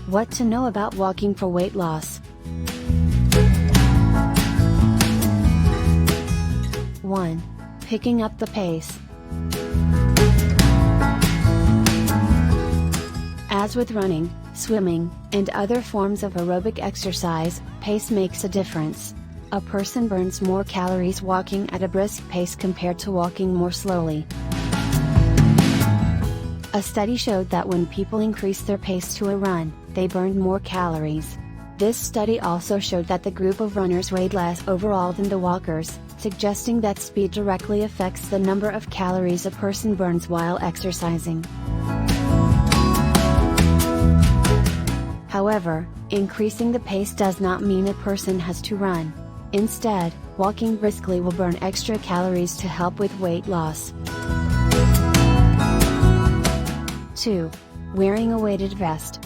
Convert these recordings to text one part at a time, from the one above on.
What to know about walking for weight loss. 1. Picking up the pace. As with running, swimming, and other forms of aerobic exercise, pace makes a difference. A person burns more calories walking at a brisk pace compared to walking more slowly. A study showed that when people increased their pace to a run, they burned more calories. This study also showed that the group of runners weighed less overall than the walkers, suggesting that speed directly affects the number of calories a person burns while exercising. However, increasing the pace does not mean a person has to run. Instead, walking briskly will burn extra calories to help with weight loss. 2. Wearing a weighted vest.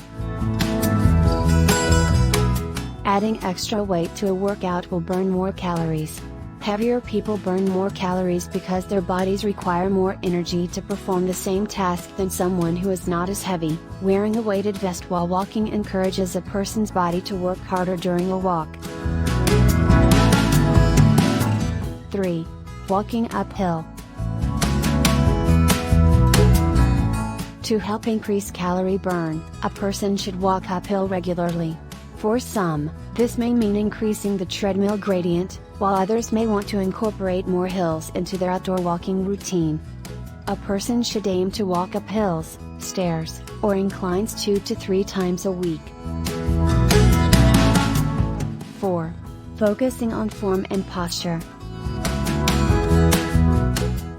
Adding extra weight to a workout will burn more calories. Heavier people burn more calories because their bodies require more energy to perform the same task than someone who is not as heavy. Wearing a weighted vest while walking encourages a person's body to work harder during a walk. 3. Walking uphill. To help increase calorie burn, a person should walk uphill regularly. For some, this may mean increasing the treadmill gradient, while others may want to incorporate more hills into their outdoor walking routine. A person should aim to walk up hills, stairs, or inclines 2 to 3 times a week. 4. Focusing on form and posture.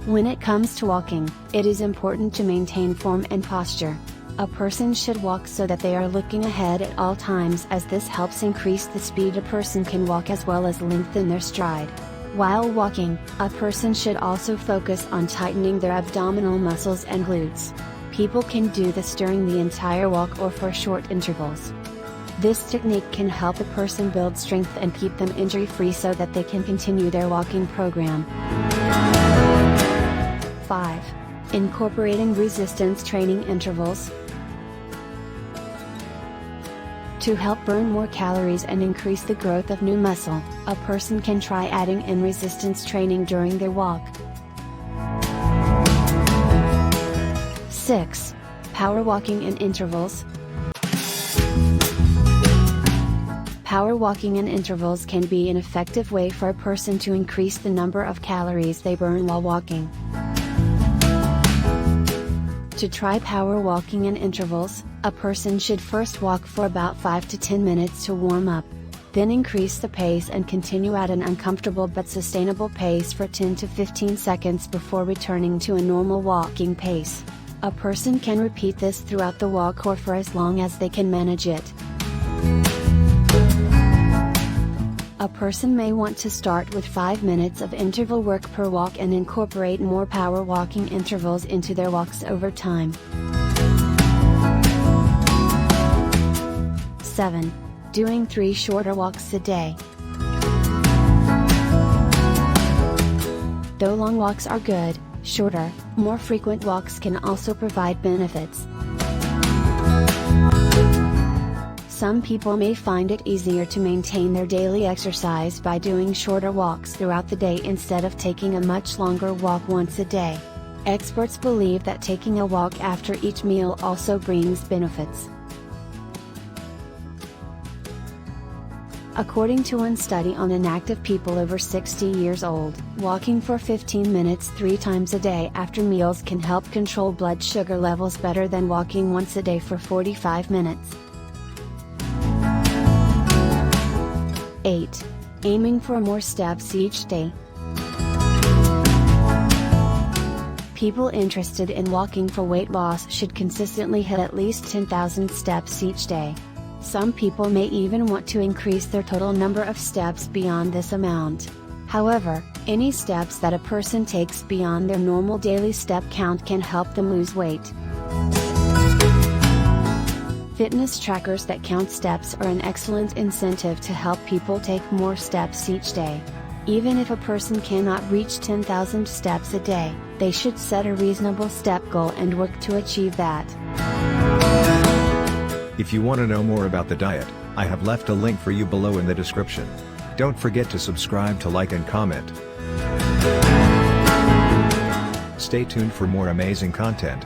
When it comes to walking, it is important to maintain form and posture. A person should walk so that they are looking ahead at all times, as this helps increase the speed a person can walk as well as lengthen their stride. While walking, a person should also focus on tightening their abdominal muscles and glutes. People can do this during the entire walk or for short intervals. This technique can help a person build strength and keep them injury-free so that they can continue their walking program. 5. Incorporating resistance training intervals. To help burn more calories and increase the growth of new muscle, a person can try adding in resistance training during their walk. 6. Power walking in intervals. Power walking in intervals can be an effective way for a person to increase the number of calories they burn while walking. To try power walking in intervals, a person should first walk for about 5 to 10 minutes to warm up. Then increase the pace and continue at an uncomfortable but sustainable pace for 10 to 15 seconds before returning to a normal walking pace. A person can repeat this throughout the walk or for as long as they can manage it. A person may want to start with 5 minutes of interval work per walk and incorporate more power walking intervals into their walks over time. 7. Doing 3 shorter walks a day. Though long walks are good, shorter, more frequent walks can also provide benefits. Some people may find it easier to maintain their daily exercise by doing shorter walks throughout the day instead of taking a much longer walk once a day. Experts believe that taking a walk after each meal also brings benefits. According to one study on inactive people over 60 years old, walking for 15 minutes 3 times a day after meals can help control blood sugar levels better than walking once a day for 45 minutes. 8. Aiming for more steps each day. People interested in walking for weight loss should consistently hit at least 10,000 steps each day. Some people may even want to increase their total number of steps beyond this amount. However, any steps that a person takes beyond their normal daily step count can help them lose weight. Fitness trackers that count steps are an excellent incentive to help people take more steps each day. Even if a person cannot reach 10,000 steps a day, they should set a reasonable step goal and work to achieve that. If you want to know more about the diet, I have left a link for you below in the description. Don't forget to subscribe, to like and comment. Stay tuned for more amazing content.